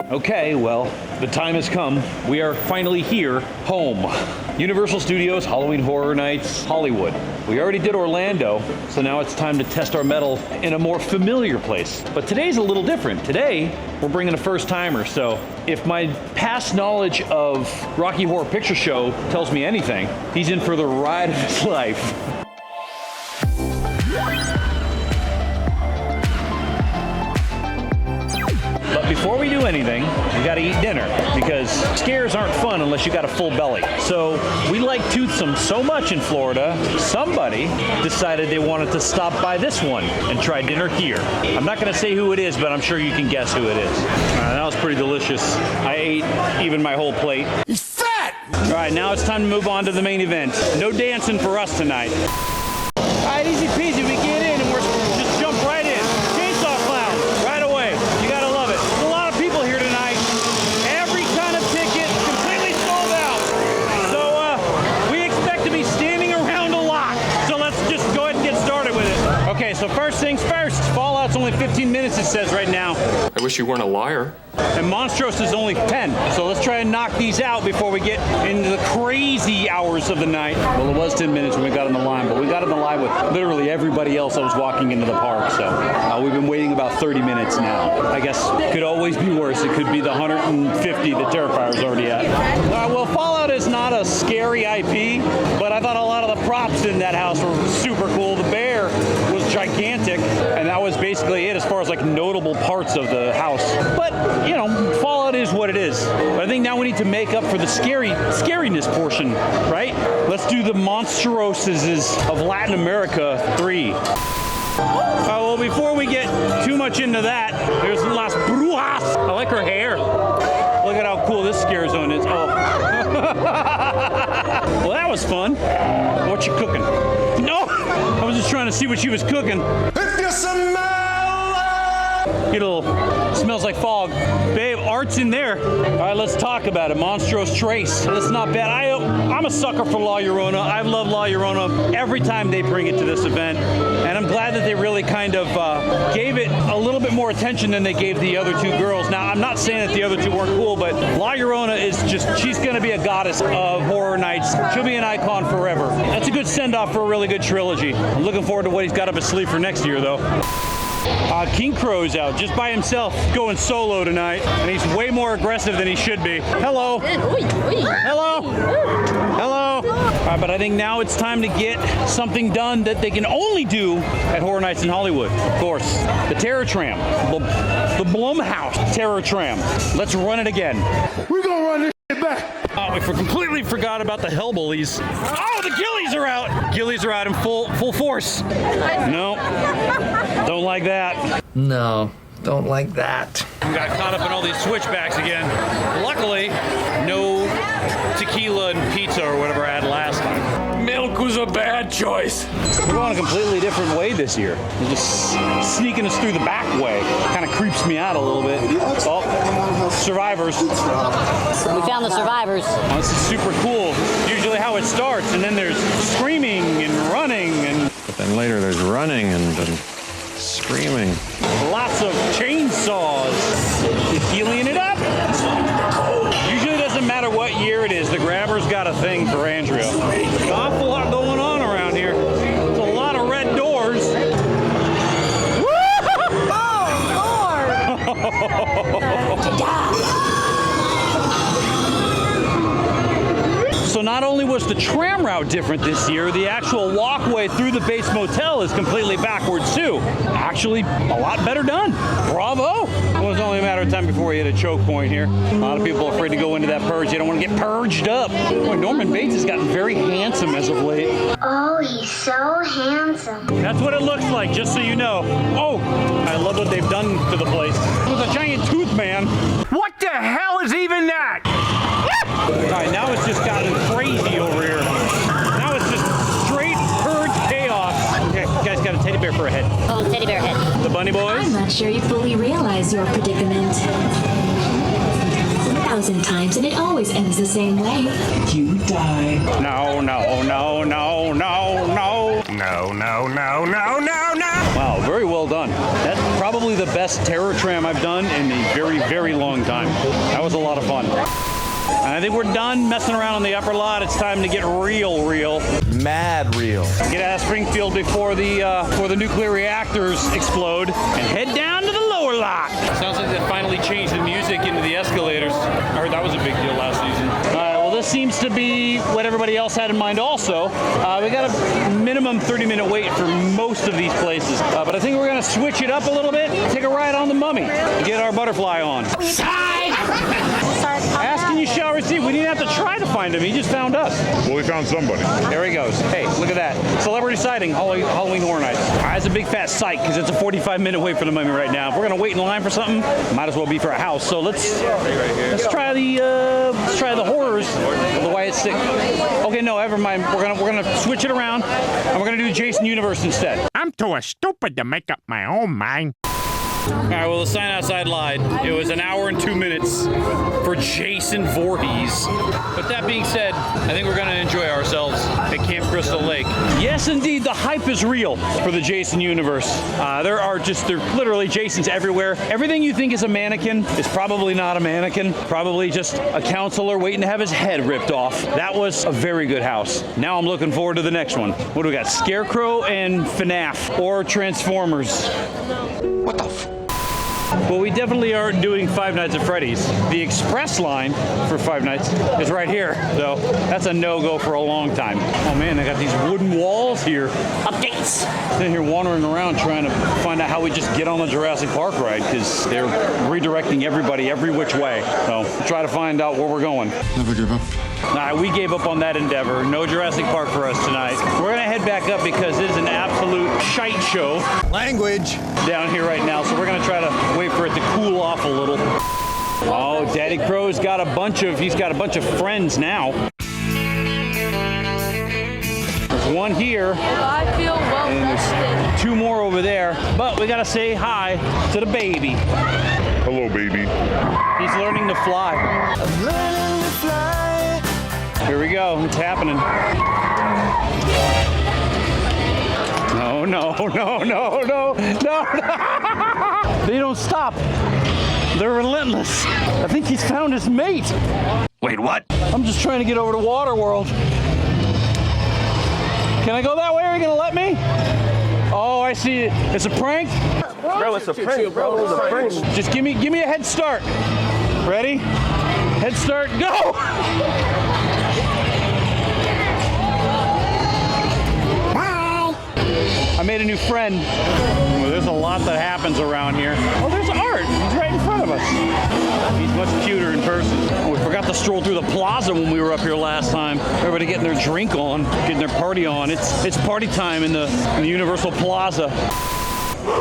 Okay, well, the time has come. We are finally here, home. Universal Studios, Halloween Horror Nights, Hollywood. We already did Orlando, so now it's time to test our mettle in a more familiar place. But today's a little different. Today, we're bringing a first timer, so if my past knowledge of Rocky Horror Picture Show tells me anything, he's in for the ride of his life. But before we do anything, we gotta eat dinner, because scares aren't fun unless you got a full belly. So we like toothsome so much in Florida, somebody decided they wanted to stop by this one and try dinner here. I'm not gonna say who it is, but I'm sure you can guess who it is. That was pretty delicious. I ate even my whole plate. He's fat! All right, now it's time to move on to the main event. No dancing for us tonight. All right, easy peasy, we get in and we're just jump right in. Chainsaw Clown, right away. You gotta love it. There's a lot of people here tonight. Every kind of ticket completely sold out. So we expect to be standing around a lot. So let's just go ahead and get started with it. Okay, so first things first. Fallout's only 15 minutes, it says right now. I wish you weren't a liar. And Monstrous is only 10. So let's try and knock these out before we get into the crazy hours of the night. Well, it was 10 minutes when we got on the line, but we got on the line with literally everybody else that was walking into the park. So we've been waiting about 30 minutes now. I guess it could always be worse. It could be the 150 that Terrifier's already at. Well, Fallout is not a scary IP, but I thought a lot of the props in that house were super cool. The bear was gigantic, and that was basically it as far as like notable parts of the house. But you know, Fallout is what it is. But I think now we need to make up for the scariness portion, right? Let's do the Monstroses of Latin America 3. Well, before we get too much into that, there's Las Brujas. I like her hair. Look at how cool this scare zone is. Oh. Well, that was fun. What you cooking? No! I was just trying to see what she was cooking. If you smell Get a little, smells like fog. Babe, art's in there. All right, let's talk about it. Monstrose Trace. That's not bad. I'm a sucker for La Llorona. I've loved La Llorona every time they bring it to this event. And I'm glad that they really kind of gave it a little bit more attention than they gave the other two girls. Now, I'm not saying that the other two weren't cool, but La Llorona is just, she's going to be a goddess of horror nights. She'll be an icon forever. That's a good send-off for a really good trilogy. I'm looking forward to what he's got up his sleeve for next year, though. King Crowz out just by himself, going solo tonight, and he's way more aggressive than he should be. Hello. Hello. Hello. All right, but I think now it's time to get something done that they can only do at Horror Nights in Hollywood. Of course, the Terror Tram, the Blumhouse Terror Tram. Let's run it again. We're gonna run this shit back. Oh, we completely forgot about the Hellbullies. Oh, the Gillies are out. Gillies are out in full force. No, don't like that. No, don't like that. We got caught up in all these switchbacks again. Luckily, no tequila and pizza or whatever I had last time. Milk was a bad choice. We're going a completely different way this year. They're just sneaking us through the back way. Kind of creeps me out a little bit. Oh, survivors. We found the survivors. Oh, this is super cool. Usually how it starts, and then there's screaming and running and... But then later there's running and screaming. Lots of chainsaws. Healing it up. Usually doesn't matter what year it is. The Grabber's got a thing for Andrea. There's an awful lot going on around here. There's a lot of red doors. So not only was the tram route different this year, the actual walkway through the base motel is completely backwards too. Actually, a lot better done. Bravo! Well, it was only a matter of time before we hit a choke point here. A lot of people are afraid to go into that purge. They don't want to get purged up. Boy, Norman Bates has gotten very handsome as of late. Oh, he's so handsome. That's what it looks like, just so you know. Oh, I love what they've done to the place. It was a giant tooth man. What the hell is even that? All right, now it's just gotten crazy over here. Now it's just straight purge chaos. Okay, you guys got a teddy bear for a head. Oh, teddy bear head. The bunny boys? I'm not sure you fully realize your predicament. 1,000 times, and it always ends the same way. You die. No, no, no, no, no, no. No, no, no, no, no, no. Wow, very well done. That's probably the best terror tram I've done in a very, very long time. That was a lot of fun. And I think we're done messing around on the upper lot. It's time to get real. Mad real. Get out of Springfield before the nuclear reactors explode and head down to the lower lot. Sounds like they finally changed the music into the escalators. I heard that was a big deal last season. All right, well, this seems to be what everybody else had in mind also. We got a minimum 30-minute wait for most of these places. But I think we're going to switch it up a little bit, take a ride on the Mummy, get our butterfly on. Asking you shall receive. We didn't have to try to find him. He just found us. Well, we found somebody. There he goes. Hey, look at that. Celebrity sighting, Halloween Horror Nights. It's a big fat psych because it's a 45-minute wait for the Mummy right now. If we're going to wait in line for something, might as well be for a house. So let's try the horrors of the Wyatt Sick. Okay, no, never mind. We're gonna switch it around and we're gonna do Jason Universe instead. I'm too stupid to make up my own mind. All right, well, the sign outside lied. It was 1 hour and 2 minutes for Jason Voorhees. But that being said, I think we're going to enjoy ourselves at Camp Crystal Lake. Yes, indeed, the hype is real for the Jason universe. There are literally Jasons everywhere. Everything you think is a mannequin is probably not a mannequin. Probably just a counselor waiting to have his head ripped off. That was a very good house. Now I'm looking forward to the next one. What do we got? Scarecrow and FNAF or Transformers. What the f? Well, we definitely aren't doing Five Nights at Freddy's. The express line for Five Nights is right here, so that's a no-go for a long time. Oh man, they got these wooden walls here. Updates! Sitting here wandering around trying to find out how we just get on the Jurassic Park ride, because they're redirecting everybody every which way. So try to find out where we're going. Never give up. Nah, we gave up on that endeavor. No Jurassic Park for us tonight. We're gonna head back up because it is an absolute shite show. Language. Down here right now, so we're gonna try to wait for it to cool off a little. Oh, Daddy Crow's got a bunch of friends now. There's one here. I feel well rested. 2 more over there, but we gotta say hi to the baby. Hello, baby. He's learning to fly. I'm learning to fly. Here we go, it's happening. No. They don't stop. They're relentless. I think he's found his mate. Wait, what? I'm just trying to get over to Waterworld. Can I go that way? Are you gonna let me? Oh, I see. It's a prank? Bro, it's a prank, bro. It's a prank. Just give me a head start. Ready? Head start, go! I made a new friend. Well, there's a lot that happens around here. Oh, there's Art. He's right in front of us. He's much cuter in person. Oh, we forgot to stroll through the plaza when we were up here last time. Everybody getting their drink on, getting their party on. It's party time in the Universal Plaza.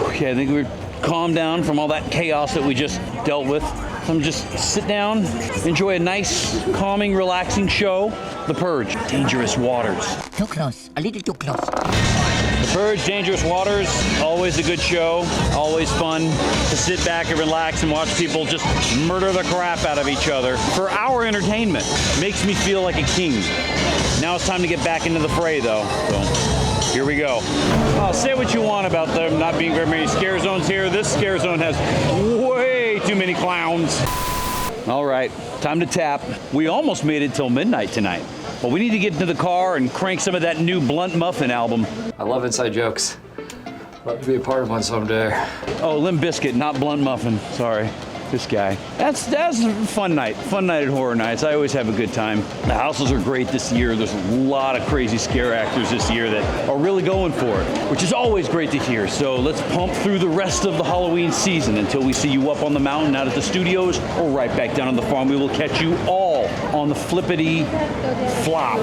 Okay, I think we're calmed down from all that chaos that we just dealt with. So I'm just sit down, enjoy a nice, calming, relaxing show. The Purge, Dangerous Waters. Too close. A little too close. The Purge, Dangerous Waters, always a good show, always fun to sit back and relax and watch people just murder the crap out of each other for our entertainment. Makes me feel like a king. Now it's time to get back into the fray, though. So here we go. Say what you want about there not being very many scare zones here. This scare zone has way too many clowns. All right, time to tap. We almost made it till midnight tonight. But we need to get into the car and crank some of that new Blunt Muffin album. I love inside jokes. Love to be a part of one someday. Oh, Limp Bizkit, not Blunt Muffin. Sorry, this guy. That's a fun night. Fun night at Horror Nights. I always have a good time. The houses are great this year. There's a lot of crazy scare actors this year that are really going for it, which is always great to hear. So let's pump through the rest of the Halloween season until we see you up on the mountain out at the studios or right back down on the farm. We will catch you all on the flippity flop.